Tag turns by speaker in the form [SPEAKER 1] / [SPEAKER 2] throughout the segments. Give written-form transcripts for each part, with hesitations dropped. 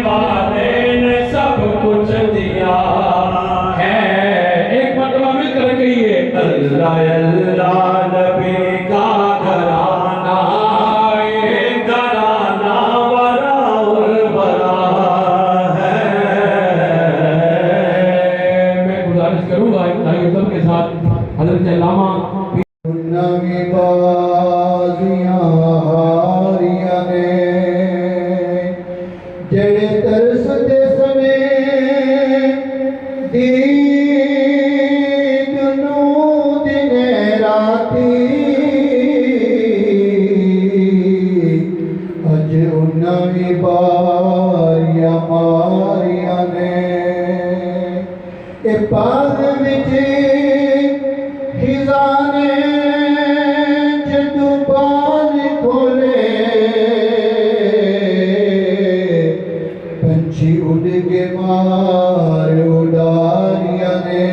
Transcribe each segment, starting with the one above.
[SPEAKER 1] والے نے سب کچھ دیا ہے۔ ایک مرتبہ مل کر کہیے اللہ اللہ نبی کا گھرانہ، یہ گھرانہ وراء الورا ہے۔ میں گزارش کروں گا ایک سب کے ساتھ حضرت علامہ
[SPEAKER 2] نمی بازیاں ہاریاں نے جڑے ترس دے سنے دید نو دن راتی اج نمی باریاں ماریاں نے اے باغ وچ خزانے جدو بال کھولے پنچھی اڑ کے مار اڑاریاں نے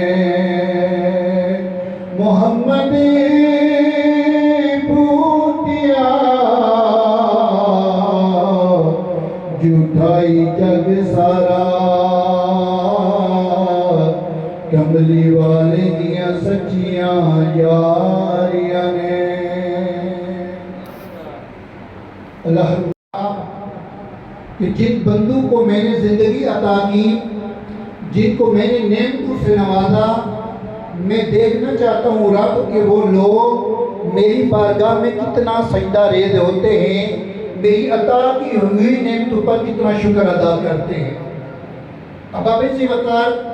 [SPEAKER 2] محمد بوٹیا جھوٹائی جگ سارا کملی والے دیاں سچیاں یاریاں نے۔ اللہ کہ جن بندوں کو میں نے زندگی عطا کی، جن کو میں نے نعمتوں سے نوازا، میں دیکھنا چاہتا ہوں رب کہ وہ لوگ میری بارگاہ میں کتنا سجدہ ریز ہوتے ہیں، میری عطا کی ہوئی نعمتوں پر کتنا شکر ادا کرتے ہیں۔ اب آپ اسی وقت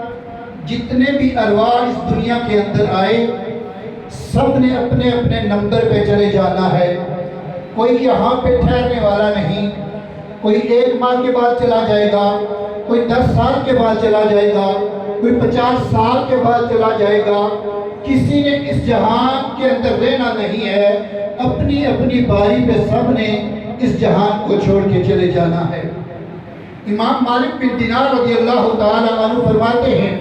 [SPEAKER 2] جتنے بھی ارواح اس دنیا کے اندر آئے سب نے اپنے اپنے نمبر پہ چلے جانا ہے، کوئی یہاں پہ ٹھہرنے والا نہیں۔ کوئی 1 ماہ کے بعد چلا جائے گا، کوئی 10 سال کے بعد چلا جائے گا، کوئی 50 سال کے بعد چلا جائے گا۔ کسی نے اس جہان کے اندر رہنا نہیں ہے، اپنی اپنی باری پہ سب نے اس جہان کو چھوڑ کے چلے جانا ہے۔ امام مالک بن دینار رضی اللہ تعالیٰ عنہ فرماتے ہیں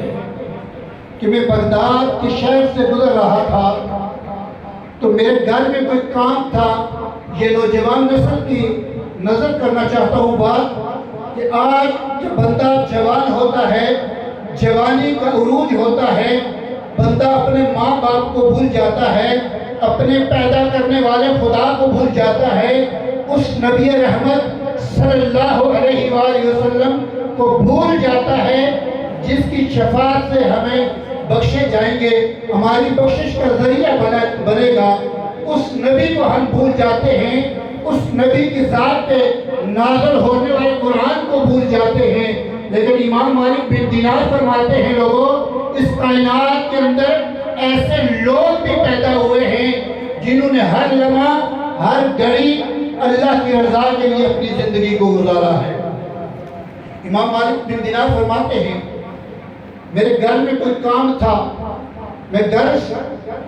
[SPEAKER 2] کہ میں بغداد کے شہر سے گزر رہا تھا تو میرے گھر میں کوئی کام تھا۔ یہ نوجوان نسل کی نظر کرنا چاہتا ہوں بات کہ آج جب بندہ جوان ہوتا ہے، جوانی کا عروج ہوتا ہے، بندہ اپنے ماں باپ کو بھول جاتا ہے، اپنے پیدا کرنے والے خدا کو بھول جاتا ہے، اس نبی رحمت صلی اللہ علیہ وآلہ وسلم کو بھول جاتا ہے جس کی شفاعت سے ہمیں بخشے جائیں گے، ہماری بخشش کا ذریعہ بنے گا۔ اس نبی کو ہم بھول جاتے ہیں، اس نبی کی ذات پہ نازل ہونے والے قرآن کو بھول جاتے ہیں۔ لیکن امام مالک بن دینار فرماتے ہیں لوگوں، اس کائنات کے اندر ایسے لوگ بھی پیدا ہوئے ہیں جنہوں نے ہر لمحہ ہر گھڑی اللہ کی رضا کے لیے اپنی زندگی کو گزارا ہے۔ امام مالک بن دینار فرماتے ہیں میرے گھر میں کوئی کام تھا، میں گھر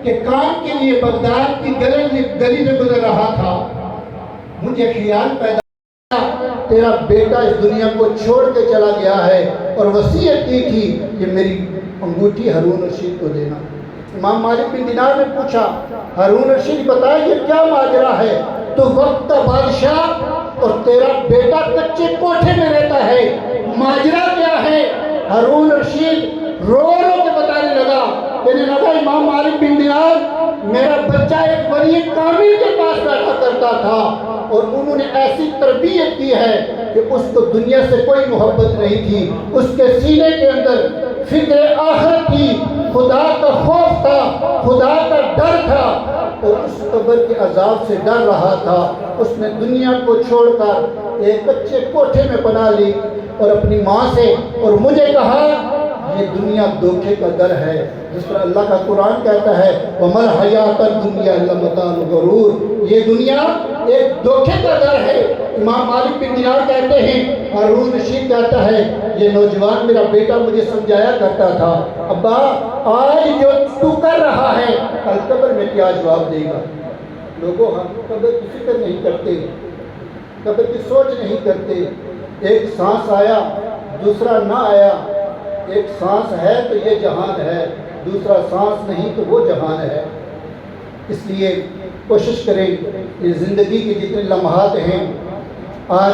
[SPEAKER 2] کے کام کے لیے بغداد کی گلی سے گزر رہا تھا، مجھے خیال پیدا تیرا بیٹا اس دنیا کو چھوڑ کے چلا گیا ہے اور وصیت کی تھی کہ میری انگوٹھی ہارون رشید کو دینا۔ امام مالک بن دینار نے پوچھا ہارون رشید بتا یہ کیا ماجرا ہے؟ تو وقت کا بادشاہ اور تیرا بیٹا کچے کوٹھے میں رہتا ہے، ماجرا کیا ہے؟ ہارون رشید رو رو کے بتانے لگا، کہنے لگا امام مالک بن دینار میرا بچہ ایک ولی کامل کے پاس بیٹھا کرتا تھا اور انہوں نے ایسی تربیت کی ہے کہ اس کو دنیا سے کوئی محبت نہیں تھی، اس کے سینے کے اندر فکر آخرت تھی، خدا کا خوف تھا، خدا کا ڈر تھا اور اس قبر کے عذاب سے ڈر رہا تھا۔ اس نے دنیا کو چھوڑ کر ایک کچے کوٹھے میں پناہ لی اور اپنی ماں سے اور مجھے کہا یہ دنیا دھوکے کا گھر ہے، جس پر اللہ کا قرآن کہتا ہے وَمَا الْحَيَاةُ الدُّنْيَا إِلَّا مَتَاعُ الْغُرُورِ، یہ دنیا ایک دھوکے کا گھر ہے۔ امام مالک بن دینار کہتے ہیں، ہارون رشید کہتا ہے یہ نوجوان میرا بیٹا مجھے سمجھایا کرتا تھا ابا آج جو تو کر رہا ہے کل قبر میں کیا جواب دے گا۔ لوگوں ہم قبر کی فکر نہیں کرتے، قبر کی سوچ نہیں کرتے۔ ایک سانس آیا دوسرا نہ آیا، ایک سانس ہے تو یہ جہان ہے، دوسرا سانس نہیں تو وہ جہان ہے۔ اس لیے کوشش کریں کہ زندگی کے جتنے لمحات ہیں آج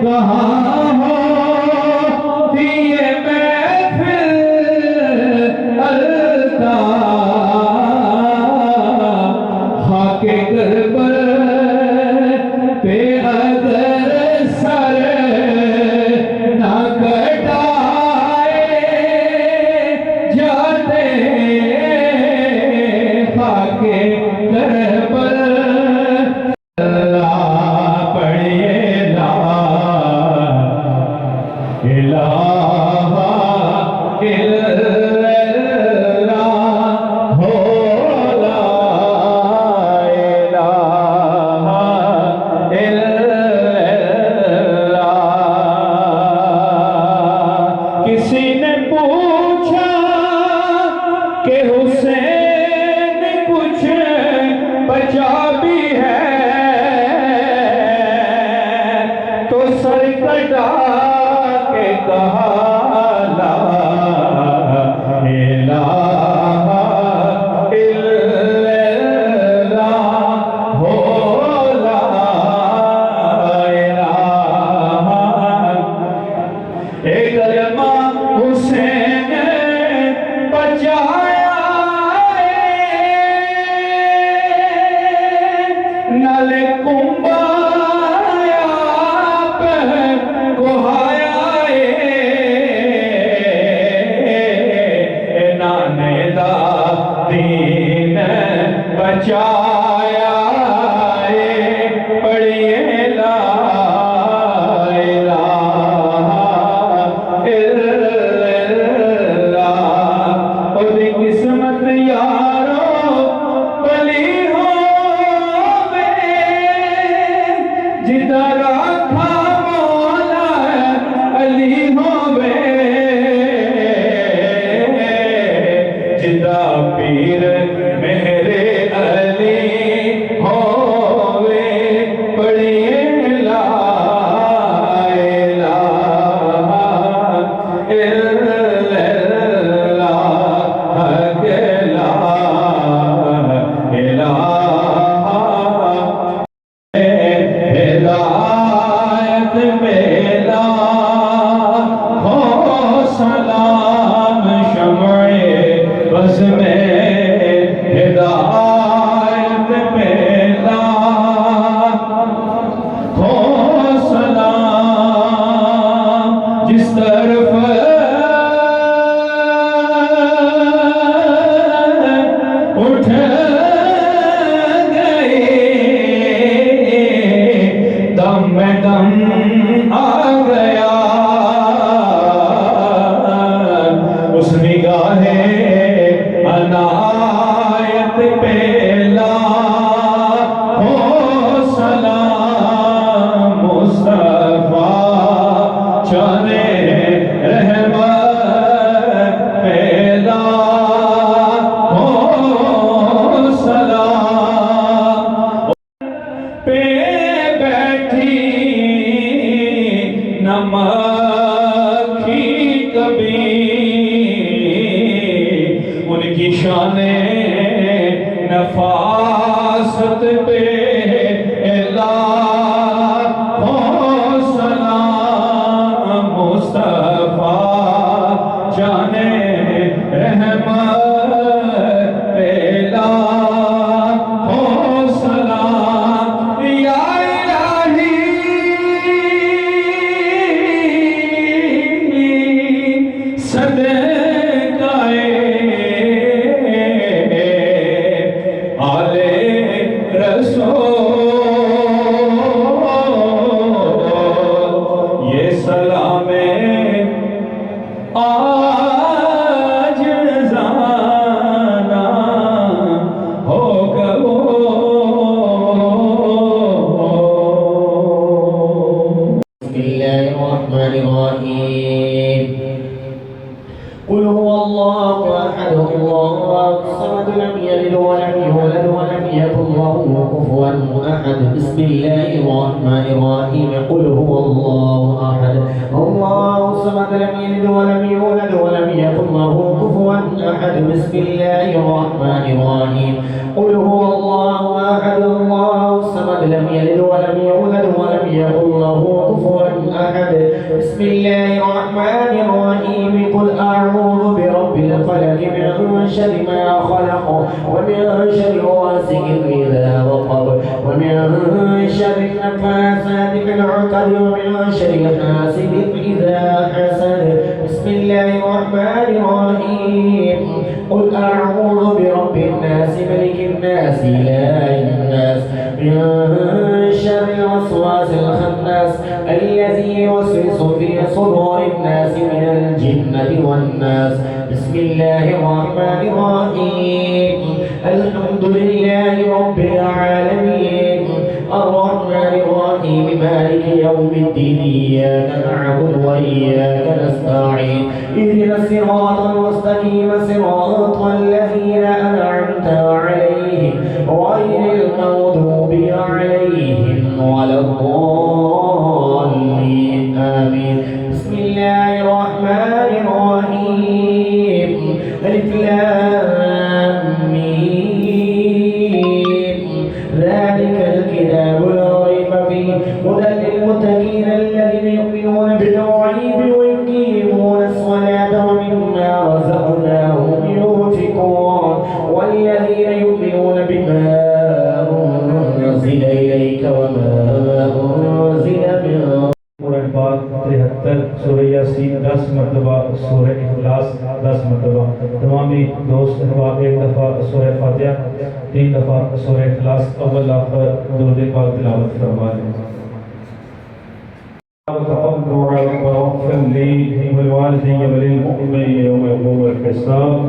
[SPEAKER 3] کہاں ہوتی یہ محفل الطاف خاک کربل پہ اگر سر نہ کٹائے جاتے خاک کربل کسی نے پوچھا کہ حسین کچھ بچا بھی ہے تو سر کٹا کے کہا لا الہ الا اللہ ہو لا الہ ایک کلمہ حسین بچایا نل کمبایا پہ گہایا نانے دا دین بچایا پڑھیے لا الہ قسمت یارو بلی ہووے جدا رکھا مولا علی ہووے جدا پیر میرے علی ہووے پڑھیے لا الہ الا ہدایت میلا ہو سلام شمع بز میں ہدایت میلا ہو سلام جس طرف اٹھ دم آ گیا اس نگاہ عنایت پہ لا ہو سلام مصطفیٰ چانے رحمت پہ لا ہو سلام پہ نمکھی کبھی ان کی شان نفاست پہ لا ہو سلام مصطفیٰ جانے رحمت پہ لا ہو سلام یا یہ سلام آج زانا ہو گو
[SPEAKER 4] بسم الله الرحمن الرحيم قل هو الله أحد الله الصمد لم يلد ولم يولد ولم يكن له كفوا أحد بسم الله الرحمن الرحيم قل هو الله أحد الله الصمد لم يلد ولم يولد ولم يكن له كفوا أحد بسم الله الرحمن الرحيم قل هو الله أحد الله الصمد لم يلد ولم يولد ولم يكن له كفوا كفوا أحد بسم الله الرحمن الرحيم قل أعوذ برب الفلق من شر ما خلق ومن شر غاسق إذا وقب ومن شر النفاثات في العقد ومن شر حاسد إذا حسد بسم الله الرحمن الرحيم قل أعوذ برب الناس ملك الناس إله الناس من شر الوسواس الخناس الذي يوسوس في صدور الناس من الجنة والناس بسم الله الرحمن الرحيم الحمد لله رب العالمين الرحمن الرحيم مالك يوم الدين إياك نعبد وإياك نستعين اهدنا الصراط المستقيم صراط الذين أنعمت عليهم غير المغضوب عليهم ولا الضالين آمين بسم الله الرحمن الرحيم ألف لام ميم ذلك الكتاب لا ريب فيه هدى للمتقين الذين يؤمنون بالغيب ويقيمون الصلاة ومما رزقناهم ينفقون والذين يؤمنون بما أنزل إليك وما أنزل من
[SPEAKER 3] قرآن پاک 73 سورہ یاسین 10 مرتبہ سورہ اخلاص 10 مرتبہ تمامی دوست احباب ایک دفعہ سورہ فاتحہ 3 دفعہ سورہ اخلاص اول آخر درود پاک تلاوت فرمائیں واغفر لي ولوالدي وللمؤمنين يوم يقوم الحساب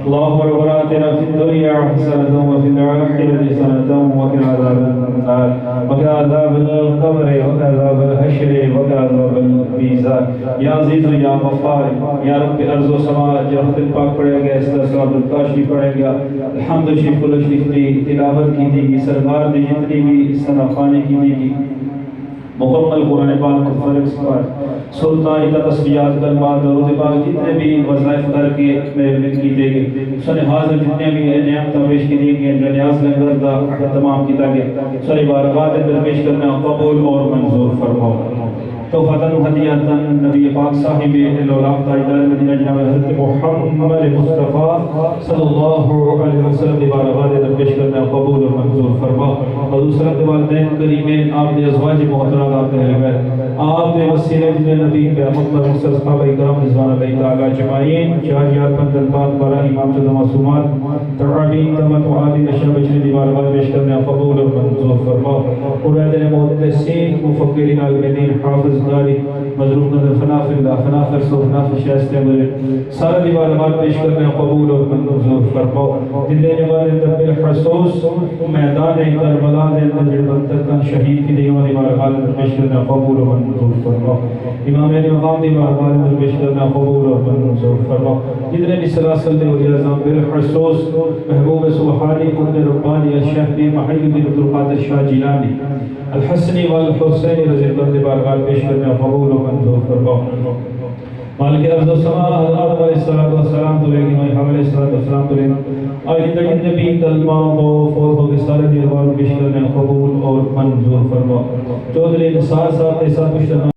[SPEAKER 3] اللهم ربنا آتنا في الدنيا حسنة وفي الآخرة حسنة وقنا عذاب النار وقنا عذاب القبر وقنا عذاب الحشر وقنا عذاب الميزان یا عزیز و یا غفار یا رب ارض و سما جب پاک پڑھے گا استغفار الکاشی پڑھے گا الحمد شریف کل شریف کی تلاوت کی دی سرکار دی جتنی بھی سنخانے کی دی مکمل قرآن پاک کو فرق سکار سلطان ایتا تسبیحات کلمات درود پاک جتنے بھی وظائف کر کے محفل کی دے گی سن حاضر جتنے بھی نعمت پیش کی دی گئی جو نیاز لنگر دا تمام کیتا گیا سن بارگاہ در پیش کرنا قبول اور منظور فرماؤ توفتاً ہدیتاً نبی پاک صاحب الاولاق تاجدار مدینہ جناب حضرت محمد مصطفیٰ صلی اللہ علیہ وسلم دی بارگاہ در پیش کرنا قبول اور منظور فرما حضور صلی اللہ والدین کریمین آپ دے ازواج محترم آپ دے اہل بیت آپ دے وسیلے جن نبی پہ مطلب مصطفیٰ صحابہ اکرام رضوان اللہ تعالی اجمعین چار یار پندن پاک بارہ امام چودہ معصومات ترابین تمت وعادی نشہ بچنے دی بارگاہ پیش کرنا قبول اور منظور فرما قرآن محدثین مفکرین عالمین حافظ داری مظلوم نظر فنافر اللہ فنافر سو فنافر شایستے مجھے سارا دیوار بات پیش کرنے قبول اور منظور فرماؤ جلے جوان اندر بالحسوس میدان کربلا دے اندر جڑبنتر کن شہید کی دیوان دیوار بات پیش کرنے قبول اور منظور فرماؤ امام علی مقام دیوار بات پیش کرنے قبول اور منظور فرماؤ جتنے بھی سلاسل دے ولی اعظم بالحسوس محبوب سبحانی قدر ربانی الشیخ بی محید بن عبدالقادر شاہ جیلانی الحسنی والحسین رضی اللہ عنہ بارگاہ پیش کرنے قبول و منظور فرماؤ مالک ارض و سماء الارض علیہ السلام تو لے گی میں حمل السلام تو لے گی آئیت نبی کلمہ کو فوت ہو کے سارے دیوار پیش کرنے قبول اور منظور فرماؤ چودھری نثار صاحب کے ساتھ مشترکہ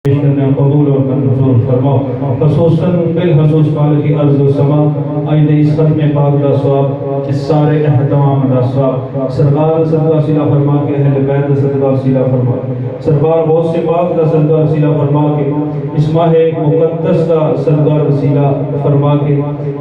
[SPEAKER 3] پیش کرنے قبول اور منظور فرماؤ خصوصاً بالخصوص مالک ارض و سماء آئیت اس ختم پاک دا ثواب اس سارے احتمام دا ثواب سرکار صدقہ وسیلہ فرما کے اہل بیت صدقہ وسیلہ فرما سرکار غوث سے پاک دا صدقہ وسیلہ فرما کے اس ماہ مقدس دا صدقہ وسیلہ فرما کے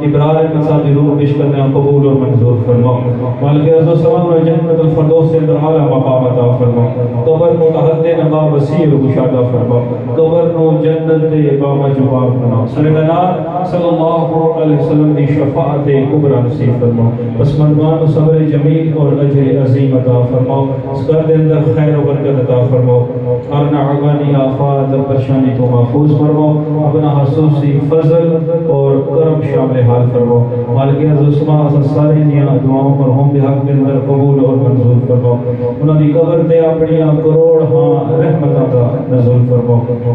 [SPEAKER 3] ابراہیم مصابی روح پیش کرنے قبول اور منظور فرما مالک ارض و سماء و جنت الفردوس سے اندر اعلیٰ مقام عطا فرما قبر کو تحت نقاب وسیع و گشادہ فرما قبر کو جنت دے بابا جواب بنا سرکار صلی اللہ علیہ وسلم دی شفاعت کبرا نصیب فرما بس مردمان صبر جمیل اور اجر عظیم عطا فرماؤ اس کر دے اندر خیر و برکت عطا فرماؤ ارنا عغانی آفات پریشانی تو محفوظ فرماؤ اپنا خصوصی فضل اور کرم شامل حال فرماؤ مالک عز و سما سارے دیا دعاؤں پر ہم بے حق اندر قبول اور منظور فرماؤ انہوں دی قبر دے اپنی کروڑ ہاں رحمت عطا نزول فرماؤ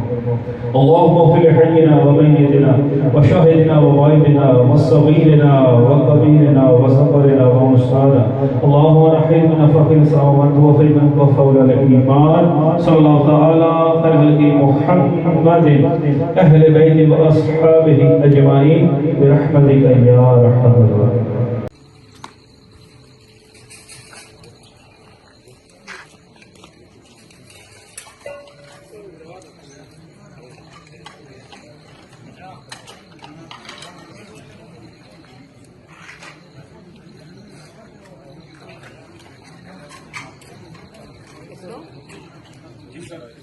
[SPEAKER 3] اللہم اغفر كل حينا وميتنا وشاهدنا وغائبنا وصغيرنا وكبيرنا وصغرنا ومستعنا اللهم رحم من فخر السماوات وفي من وفول الإيمان صلى الله تعالى خير خلق محمد أهل بيت وأصحابه أجمعين برحمتك يا أرحم الراحمين.
[SPEAKER 1] جی سر